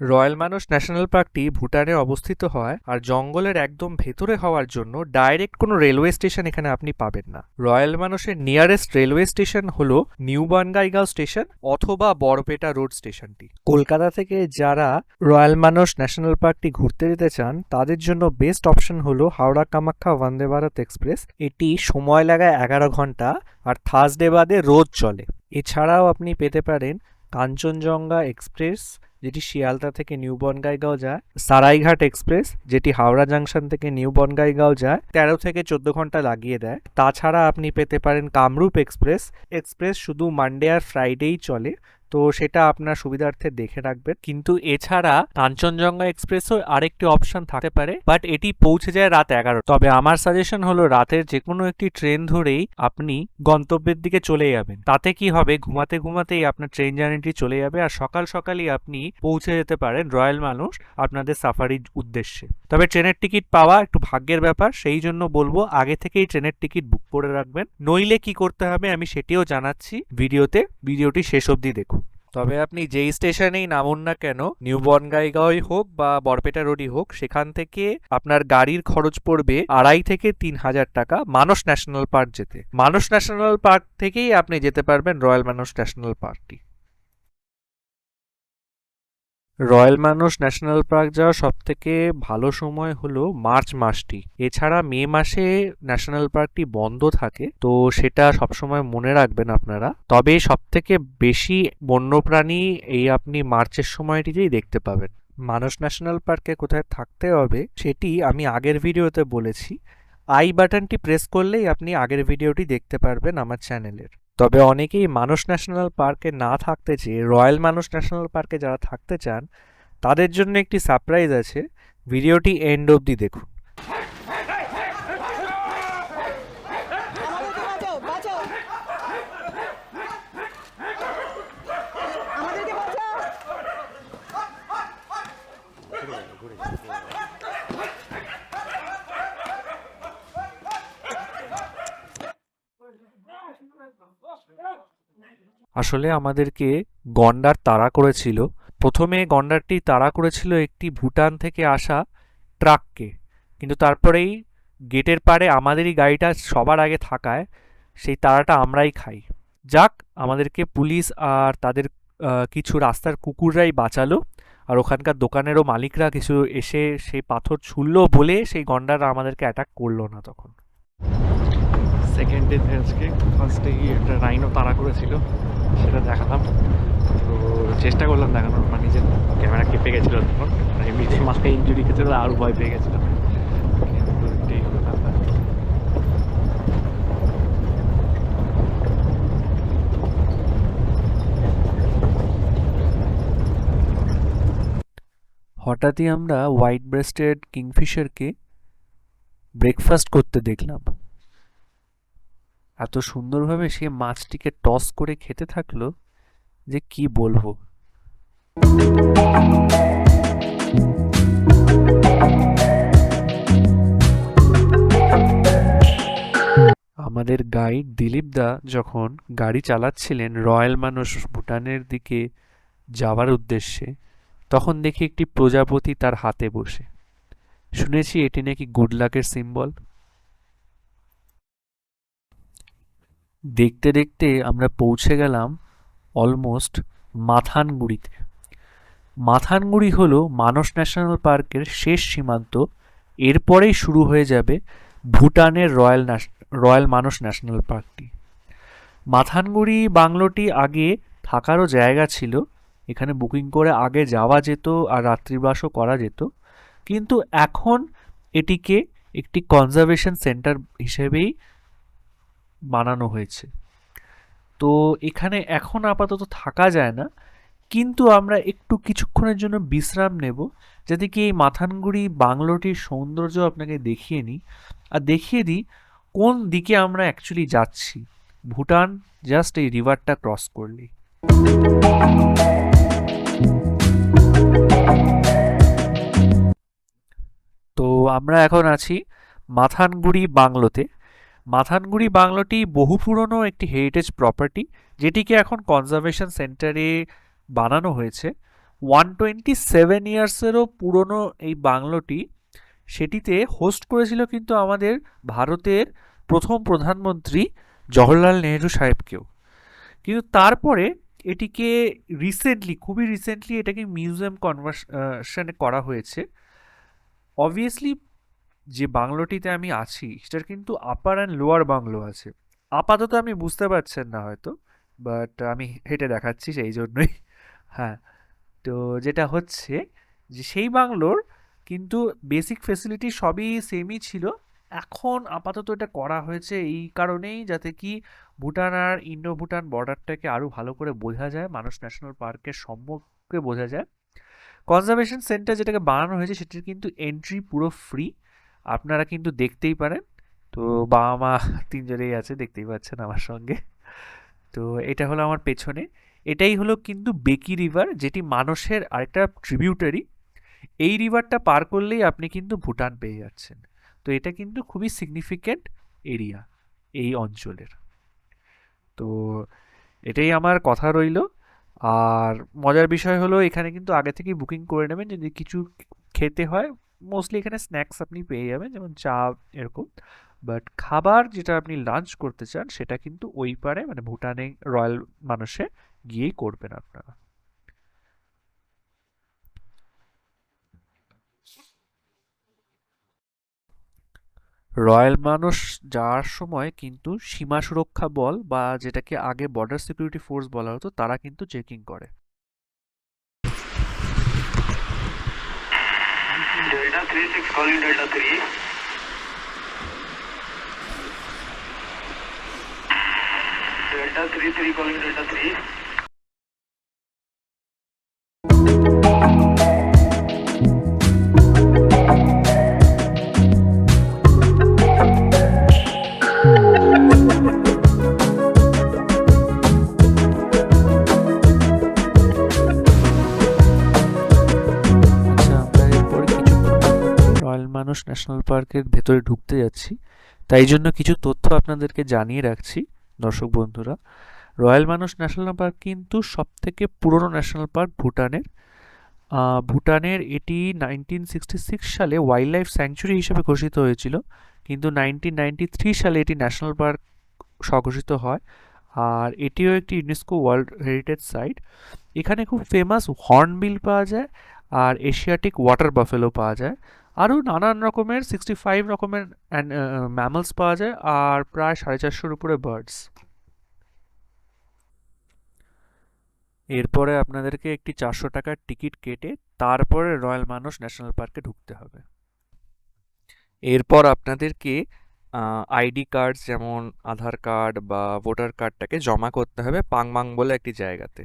Royal মানস national পার্কটি ভুটানে অবস্থিত হয় আর জঙ্গলের একদম ভেতরে হওয়ার জন্য ডাইরেক্ট কোনো রেলওয়ে স্টেশন এখানে আপনি পাবেন না। রয়্যাল মানসের নিয়ারেস্ট রেলওয়ে স্টেশন হলো নিউ বনগাইগাঁও স্টেশন অথবা বরপেটা রোড স্টেশনটি। কলকাতা থেকে যারা রয়্যাল মানস ন্যাশনাল পার্কটি ঘুরতে যেতে চান তাদের জন্য বেস্ট অপশন হলো হাওড়া কামাখ্যা বন্দে ভারত এক্সপ্রেস। এটি সময় লাগায় 11 ঘন্টা আর থার্সডে বাদে রোজ চলে। এছাড়াও আপনি পেতে পারেন কাঞ্চনজঙ্ঘা এক্সপ্রেস, যেটি শিয়ালদা থেকে নিউ বনগাইগাঁও যায়, সারাইঘাট এক্সপ্রেস যেটি হাওড়া জাংশন থেকে নিউ বনগাইগাঁও যায়, 13 থেকে 14 ঘন্টা লাগিয়ে দেয়। তাছাড়া আপনি পেতে পারেন কামরূপ এক্সপ্রেস। এক্সপ্রেস শুধু মানডে আর ফ্রাইডেই চলে, তো সেটা আপনার সুবিধার্থে দেখে রাখবেন। কিন্তু এছাড়া কাঞ্চনজঙ্ঘা এক্সপ্রেসও আরেকটি অপশন থাকতে পারে, বাট এটি পৌঁছে যায় রাত 11। তবে আমার সাজেশন হলো রাতের যে কোনো একটি ট্রেন ধরেই আপনি গন্তব্যের দিকে চলে যাবেন। তাতে কি হবে, ঘুমাতে ঘুমাতেই আপনার ট্রেন জার্নিটি চলে যাবে আর সকাল সকালই আপনি পৌঁছে যেতে পারেন রয়্যাল মানস আপনাদের সাফারির উদ্দেশ্যে। তবে ট্রেনের টিকিট পাওয়া একটু ভাগ্যের ব্যাপার, সেই জন্য বলবো আগে থেকেই ট্রেনের টিকিট বুক করে রাখবেন। নইলে কি করতে হবে আমি সেটিও জানাচ্ছি ভিডিওতে, ভিডিওটি শেষ অবধি দেখুন। তবে আপনি যেই স্টেশনেই নামুন না কেন, নিউ বনগাইগাঁওই হোক বা বরপেটা রোডই হোক, সেখান থেকে আপনার গাড়ির খরচ পড়বে 2,500 থেকে 3,000 টাকা মানস ন্যাশনাল পার্ক যেতে। মানস ন্যাশনাল পার্ক থেকেই আপনি যেতে পারবেন রয়্যাল মানস ন্যাশনাল পার্কটি। রয়্যাল মানস ন্যাশনাল পার্ক যাওয়ার সবথেকে ভালো সময় হলো মার্চ মাসটি। এছাড়া মে মাসে ন্যাশনাল পার্কটি বন্ধ থাকে, তো সেটা সবসময় মনে রাখবেন আপনারা। তবে সবথেকে বেশি বন্যপ্রাণী এই আপনি মার্চের সময়টিতেই দেখতে পাবেন। মানস ন্যাশনাল পার্কে কোথায় থাকতে হবে সেটি আমি আগের ভিডিওতে বলেছি। আই বাটনটি প্রেস করলেই আপনি আগের ভিডিওটি দেখতে পারবেন আমার চ্যানেলের। তবে অনেকেই মানস ন্যাশনাল পার্কে না থাকতে চেয়ে রয়্যাল মানস ন্যাশনাল পার্কে যারা থাকতে চান তাদের জন্য একটি সারপ্রাইজ আছে, ভিডিওটি এন্ড অবধি দেখুন। আসলে আমাদেরকে গন্ডার তাড়া করেছিল। প্রথমে গন্ডারটি তাড়া করেছিল একটি ভুটান থেকে আসা ট্রাককে, কিন্তু তারপরেই গেটের পাড়ে আমাদেরই গাড়িটা সবার আগে থাকায় সেই তাড়াটা আমরাই খাই। যাক, আমাদেরকে পুলিশ আর তাদের কিছু রাস্তার কুকুররাই বাঁচালো, আর ওখানকার দোকানেরও মালিকরা কিছু এসে সেই পাথর ছুড়লো বলে সেই গন্ডার আমাদেরকে অ্যাটাক করলো না তখন। সেকেন্ড ডে আজকে, ফার্স্টে গিয়ে একটা রাইনো তাড়া করেছিল, সেটা দেখালাম। তো চেষ্টা করলাম দেখানোর, মানে নিজের ক্যামেরা কেঁপে গেছিলো তখন, এমনিতে মাথায় ইঞ্জুরি খেয়েছিল, আরও ভয় পেয়ে গেছিলো। কিন্তু এটাই হলো ব্যাপার। হঠাৎই আমরা হোয়াইট ব্রেস্টেড কিংফিশারকে ব্রেকফাস্ট করতে দেখলাম। এত সুন্দরভাবে সে মাছটিকে টস করে খেতে থাকলো যে কি বলবো। আমাদের গাইড দিলীপ দা যখন গাড়ি চালাচ্ছিলেন রয়্যাল মানস ভুটানের দিকে যাওয়ার উদ্দেশ্যে, তখন দেখি একটি প্রজাপতি তার হাতে বসে। শুনেছি এটি নাকি গুড লাকের সিম্বল। দেখতে দেখতে আমরা পৌঁছে গেলাম অলমোস্ট মাথানগুড়িতে। মাথানগুড়ি হলো মানস ন্যাশনাল পার্কের শেষ সীমান্ত। এরপরেই শুরু হয়ে যাবে ভুটানের রয়্যাল মানস ন্যাশনাল পার্কটি। মাথানগুড়ি বাংলোটি আগে থাকারও জায়গা ছিল, এখানে বুকিং করে আগে যাওয়া যেত আর রাত্রিবাসও করা যেত, কিন্তু এখন এটিকে একটি কনজারভেশন সেন্টার হিসেবেই বানানো হয়েছে। তো এখানে এখন আপাতত থাকা যায় না, কিন্তু আমরা একটু কিছুক্ষণের জন্য বিশ্রাম নেব, যাতে কি এই মাথানগুড়ি বাংলোটির সৌন্দর্য আপনাকে দেখিয়ে নিই আর দেখিয়ে দিই কোন দিকে আমরা অ্যাকচুয়ালি যাচ্ছি। ভুটান জাস্ট এই রিভারটা ক্রস করলেই। তো আমরা এখন আছি মাথানগুড়ি বাংলোতে। মাথানগুড়ি বাংলোটি বহু পুরনো একটি হেরিটেজ প্রপার্টি, যেটিকে এখন কনজারভেশন সেন্টারে বানানো হয়েছে। 127 ইয়ার্সেরও পুরনো এই বাংলোটি, সেটিতে হোস্ট করেছিল কিন্তু আমাদের ভারতের প্রথম প্রধানমন্ত্রী জওহরলাল নেহেরু সাহেবকেও। কিন্তু তারপরে এটিকে খুবই রিসেন্টলি এটাকে মিউজিয়াম কনভার্সনে করা হয়েছে। অবভিয়াসলি যে বাংলোটিতে আমি আছি সেটার কিন্তু আপার অ্যান্ড লোয়ার বাংলো আছে। আপাতত আমি বুঝতে পারছেন না হয়তো, বাট আমি হেঁটে দেখাচ্ছি সেই জন্যই। হ্যাঁ, তো যেটা হচ্ছে যে সেই বাংলোর কিন্তু বেসিক ফেসিলিটি সবই সেমই ছিল। এখন আপাতত এটা করা হয়েছে এই কারণেই যাতে কি ভুটান আর ইন্ডো ভুটান বর্ডারটাকে আরও ভালো করে বোঝা যায়, মানস ন্যাশনাল পার্কের সম্মুখে বোঝা যায়। কনজারভেশন সেন্টার যেটাকে বানানো হয়েছে সেটির কিন্তু এন্ট্রি পুরো ফ্রি, আপনারা কিন্তু দেখতেই পারেন। তো বাবা মা তিনজনেই আছে, দেখতেই পাচ্ছেন আমার সঙ্গে। তো এটা হলো আমার পেছনে, এটাই হলো কিন্তু বেকি রিভার, যেটি মানসের আরেকটা ট্রিবিউটারি। এই রিভারটা পার করলেই আপনি কিন্তু ভুটান পেয়ে যাচ্ছেন। তো এটা কিন্তু খুবই সিগনিফিক্যান্ট এরিয়া এই অঞ্চলের। তো এটাই আমার কথা রইল। আর মজার বিষয় হলো এখানে কিন্তু আগে থেকেই বুকিং করে নেবেন যদি কিছু খেতে হয়। মোস্টলি এখানে স্ন্যাক্স আপনি পেয়ে যাবেন, যেমন চা এরকম। বাট খাবার যেটা আপনি লাঞ্চ করতে চান সেটা কিন্তু ওই পারে মানে ভুটানে রয়্যাল মানুষে গিয়েই করবেন আপনারা। রয়্যাল মানুষ যাওয়ার সময় কিন্তু সীমা সুরক্ষা বল বা যেটাকে আগে বর্ডার সিকিউরিটি ফোর্স বলা হতো তারা কিন্তু চেকিং করে। Delta 36 calling Delta 3. Delta 33 calling Delta 3. আচ্ছা, আমরা এরপরে রয়্যাল মানুষ ন্যাশনাল পার্কের ভেতরে ঢুকতে যাচ্ছি, তাই জন্য কিছু তথ্য আপনাদেরকে জানিয়ে রাখছি দর্শক বন্ধুরা। রয়্যাল মানুষ ন্যাশনাল পার্ক কিন্তু সবথেকে পুরনো ন্যাশনাল পার্ক ভুটানের। ভুটানের এটি 1966 সালে ওয়াইল্ড লাইফ স্যাংচুরি হিসেবে ঘোষিত হয়েছিল, কিন্তু 1993 সালে এটি ন্যাশনাল পার্ক স্বঘোষিত হয়। আর এটিও একটি ইউনেস্কো ওয়ার্ল্ড হেরিটেজ সাইট। এখানে খুব ফেমাস হর্নবিল পাওয়া যায়, আর এশিয়াটিক ওয়াটার বাফেলো পাওয়া যায়, আরও নানান রকমের 65 রকমের ম্যামলস পাওয়া যায়, আর প্রায় 450-র উপরে বার্ডস। এরপরে আপনাদেরকে একটি 400 টাকার টিকিট কেটে তারপরে রয়্যাল মানস ন্যাশনাল পার্কে ঢুকতে হবে। এরপর আপনাদেরকে আইডি কার্ড যেমন আধার কার্ড বা ভোটার কার্ডটাকে জমা করতে হবে পাংমাং বলে একটি জায়গাতে।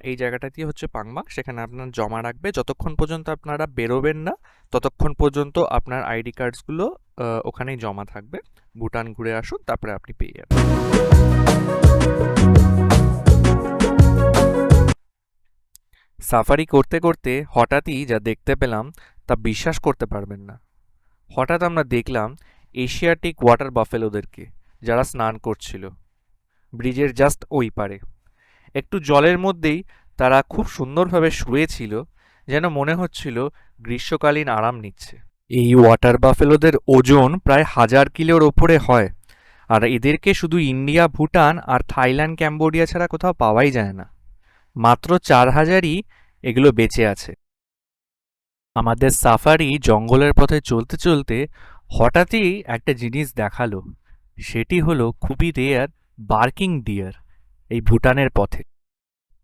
এই জায়গাটাতে হচ্ছে পাংমাং, সেখানে আপনার জমা রাখবে। যতক্ষণ পর্যন্ত আপনারা বেরোবেন না ততক্ষণ পর্যন্ত আপনার আইডি কার্ডসগুলো ওখানেই জমা থাকবে। ভুটান ঘুরে আসুন, তারপরে আপনি পেয়ে যাবেন। সাফারি করতে করতে হঠাৎই যা দেখতে পেলাম তা বিশ্বাস করতে পারবেন না। হঠাৎ আমরা দেখলাম এশিয়াটিক ওয়াটার বাফেলোদেরকে, যারা স্নান করছিল ব্রিজের জাস্ট ওই পারে। একটু জলের মধ্যেই তারা খুব সুন্দরভাবে শুয়েছিল, যেন মনে হচ্ছিল গ্রীষ্মকালীন আরাম নিচ্ছে। এই ওয়াটার বাফেলোদের ওজন প্রায় 1000 কিলোর ওপরে হয়, আর এদেরকে শুধু ইন্ডিয়া, ভুটান আর থাইল্যান্ড, ক্যাম্বোডিয়া ছাড়া কোথাও পাওয়াই যায় না। মাত্র 4000ই এগুলো বেঁচে আছে। আমাদের সাফারি জঙ্গলের পথে চলতে চলতে হঠাৎই একটা জিনিস দেখালো, সেটি হলো খুবই রেয়ার বার্কিং ডিয়ার এই ভুটানের পথে।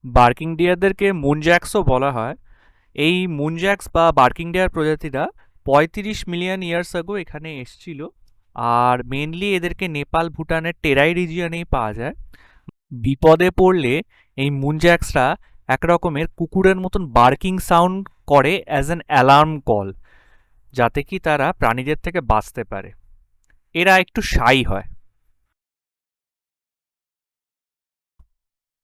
বার্কিং ডিয়ারদেরকে মুনজ্যাক্সও বলা হয়। এই মুনজ্যাক্স বা বার্কিং ডিয়ার প্রজাতিরা 35 মিলিয়ন ইয়ার্স আগো এখানে এসছিল, আর মেনলি এদেরকে নেপাল, ভুটানের টেরাই রিজিয়নেই পাওয়া যায়। বিপদে পড়লে এই মুনজ্যাক্সরা এক রকমের কুকুরের মতন বার্কিং সাউন্ড করে অ্যাজ অ্যান অ্যালার্ম কল, যাতে কি তারা প্রাণীদের থেকে বাঁচতে পারে। এরা একটু শাই হয়।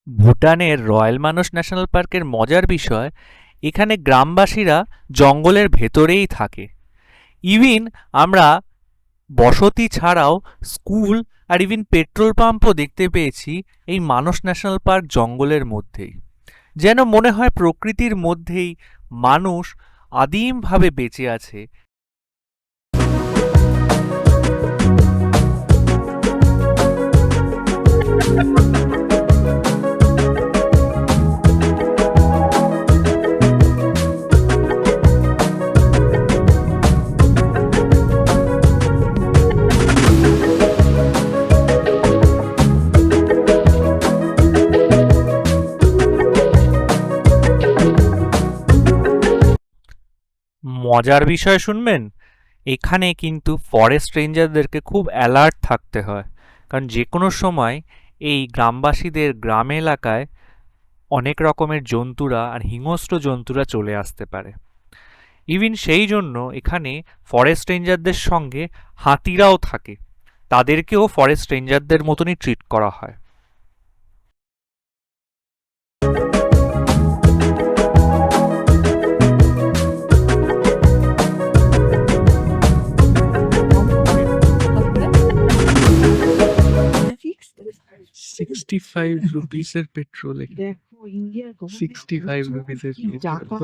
ভুটানের রয়্যাল মানস ন্যাশনাল পার্কের মজার বিষয়, এখানে গ্রামবাসীরা জঙ্গলের ভেতরেই থাকে। ইভিন আমরা বসতি ছাড়াও স্কুল আর ইভিন পেট্রোল পাম্পও দেখতে পেয়েছি এই মানস ন্যাশনাল পার্ক জঙ্গলের মধ্যেই। যেন মনে হয় প্রকৃতির মধ্যেই মানুষ আদিমভাবে বেঁচে আছে। মজার বিষয় শুনবেন, এখানে কিন্তু ফরেস্ট রেঞ্জারদেরকে খুব অ্যালার্ট থাকতে হয়, কারণ যে কোনো সময় এই গ্রামবাসীদের গ্রাম এলাকায় অনেক রকমের জন্তুরা আর হিংস্র জন্তুরা চলে আসতে পারে। ইভিন সেই জন্য এখানে ফরেস্ট রেঞ্জারদের সঙ্গে হাতিরাও থাকে, তাদেরকেও ফরেস্ট রেঞ্জারদের মতনই ট্রিট করা হয়। ₹65 এর পেট্রোল, দেখো ইন্ডিয়ার ₹65 এর টাকা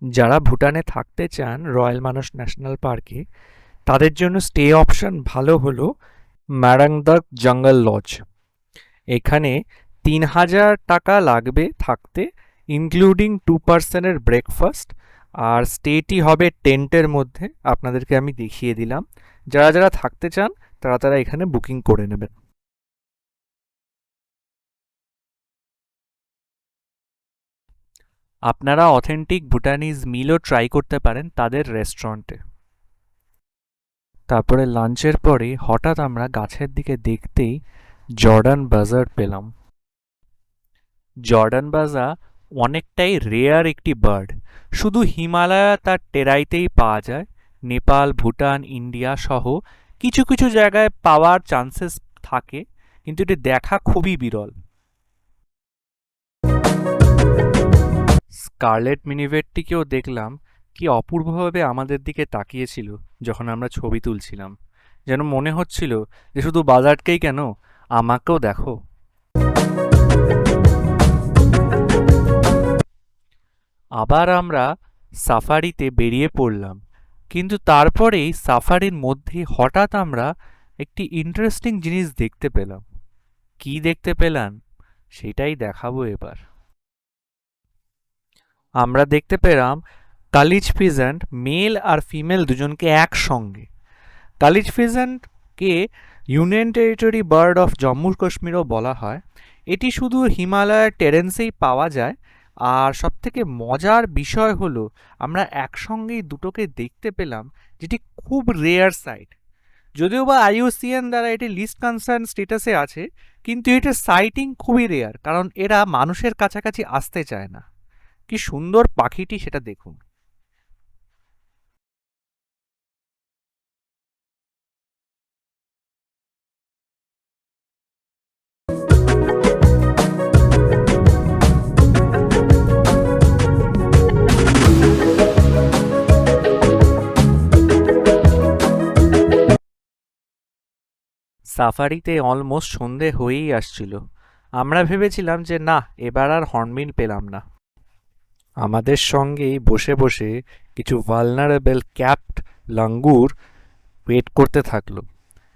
যারা ভুটানে থাকতে চান রয়্যাল মানস ন্যাশনাল পার্কে, তাদের জন্য স্টে অপশন ভালো হলো ম্যারাংদাক জঙ্গল লজ। এখানে ৩,০০০ টাকা লাগবে থাকতে, ইনক্লুডিং 2 পার্সনের ব্রেকফাস্ট, আর স্টেটি হবে টেন্টের মধ্যে। আপনাদেরকে আমি দেখিয়ে দিলাম, যারা যারা থাকতে চান তারা তারা এখানে বুকিং করে নেবেন। আপনারা অথেন্টিক ভুটানিজ মিলও ট্রাই করতে পারেন তাদের রেস্টুরেন্টে। তারপরে লাঞ্চের পরে হঠাৎ আমরা গাছের দিকে দেখতেই জর্ডান বাজার পেলাম। জর্ডান বাজা অনেকটাই রেয়ার একটি বার্ড, শুধু হিমালয় তার টেরাইতেই পাওয়া যায়। নেপাল, ভুটান, ইন্ডিয়া সহ কিছু কিছু জায়গায় পাওয়ার চান্সেস থাকে, কিন্তু এটি দেখা খুবই বিরল। স্কারলেট মিনিভেটটিকেও দেখলাম, কি অপূর্বভাবে আমাদের দিকে তাকিয়েছিল যখন আমরা ছবি তুলছিলাম। যেন মনে হচ্ছিল যে শুধু বাজারকেই কেন, আমাকেও দেখো। আবার আমরা সাফারিতে বেরিয়ে পড়লাম, কিন্তু তারপরেই সাফারির মধ্যে হঠাৎ আমরা একটি ইন্টারেস্টিং জিনিস দেখতে পেলাম। কি দেখতে পেলাম সেটাই দেখাবো এবার। আমরা দেখতে পেলাম কালিজ ফিজেন্ট মেল আর ফিমেল দুজনকে একসঙ্গে। কালিজ ফিজেন্টকে union territory bird of Jammu কাশ্মীরও বলা হয়। এটি শুধু হিমালয়ের টেরেন্সেই পাওয়া যায়, আর সবথেকে মজার বিষয় হলো আমরা একসঙ্গেই দুটোকে দেখতে পেলাম, যেটি খুব রেয়ার সাইট। যদিও বা IUCN দ্বারা এটি লিস্ট কনসার্ন স্টেটাসে আছে, কিন্তু এটার সাইটিং খুবই রেয়ার, কারণ এরা মানুষের কাছাকাছি আসতে চায় না। কি সুন্দর পাখিটি সেটা দেখুন। সাফারিতে অলমোস্ট সন্ধে হয়েই আসছিল। আমরা ভেবেছিলাম যে না, এবার আর হর্নবিল পেলাম না। আমাদের সঙ্গেই বসে বসে কিছু ভালনারেবল ক্যাপড লাঙ্গুর ওয়েট করতে থাকলো।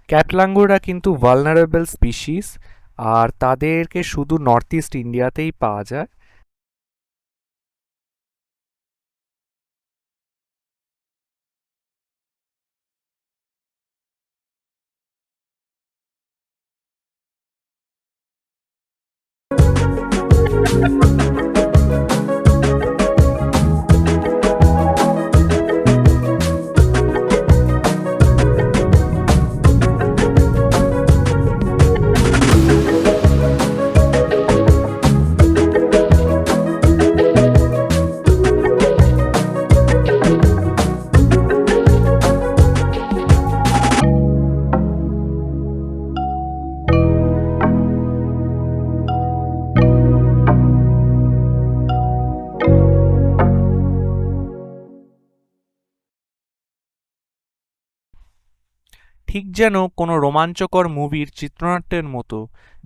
ক্যাট লাঙ্গুররা কিন্তু ভালনারেবল স্পিসিস, আর তাদেরকে শুধু নর্থ ইস্ট ইন্ডিয়াতেই পাওয়া যায়। ঠিক যেন কোনো রোমাঞ্চকর মুভির চিত্রনাট্যের মতো,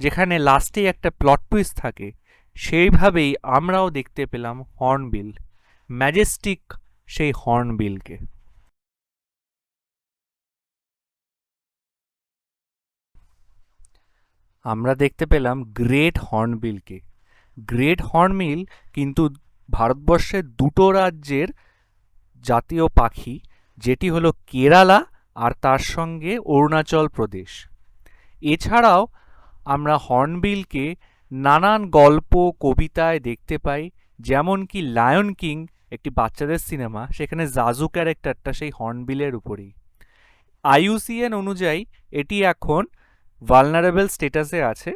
যেখানে লাস্টেই একটা প্লট টুইস্ট থাকে, সেইভাবেই আমরাও দেখতে পেলাম হর্নবিল, ম্যাজেস্টিক সেই হর্নবিলকে। আমরা দেখতে পেলাম গ্রেট হর্নবিলকে। গ্রেট হর্নবিল কিন্তু ভারতবর্ষের দুটো রাজ্যের জাতীয় পাখি, যেটি হলো কেরালা আর তার সঙ্গে অরুণাচল প্রদেশ। এছাড়াও আমরা হর্নবিলকে নানান গল্প কবিতায় দেখতে পাই, যেমন কি লায়ন কিং একটি বাচ্চাদের সিনেমা, সেখানে জাজু ক্যারেক্টারটা সেই হর্নবিলের উপরেই। IUCN অনুযায়ী এটি এখন ভালনারেবল স্ট্যাটাসে আছে,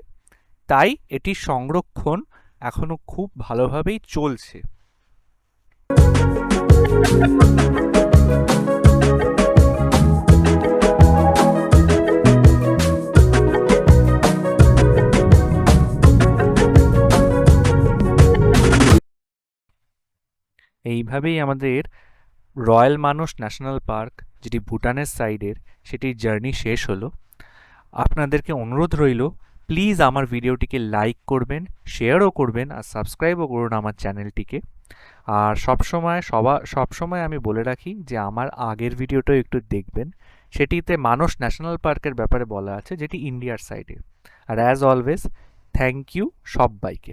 তাই এটির সংরক্ষণ এখনো খুব ভালোভাবেই চলছে। এইভাবেই আমাদের রয়্যাল মানস ন্যাশনাল পার্ক, যেটি ভুটানের সাইডের, সেটির জার্নি শেষ হলো। আপনাদেরকে অনুরোধ রইল, প্লিজ আমার ভিডিওটিকে লাইক করবেন, শেয়ারও করবেন, আর সাবস্ক্রাইবও করুন আমার চ্যানেলটিকে। আর সবসময় আমি বলে রাখি যে আমার আগের ভিডিওটাও একটু দেখবেন, সেটিতে মানস ন্যাশনাল পার্কের ব্যাপারে বলা আছে, যেটি ইন্ডিয়ার সাইডে। আর অ্যাজ অলওয়েজ থ্যাংক ইউ সব্বাইকে।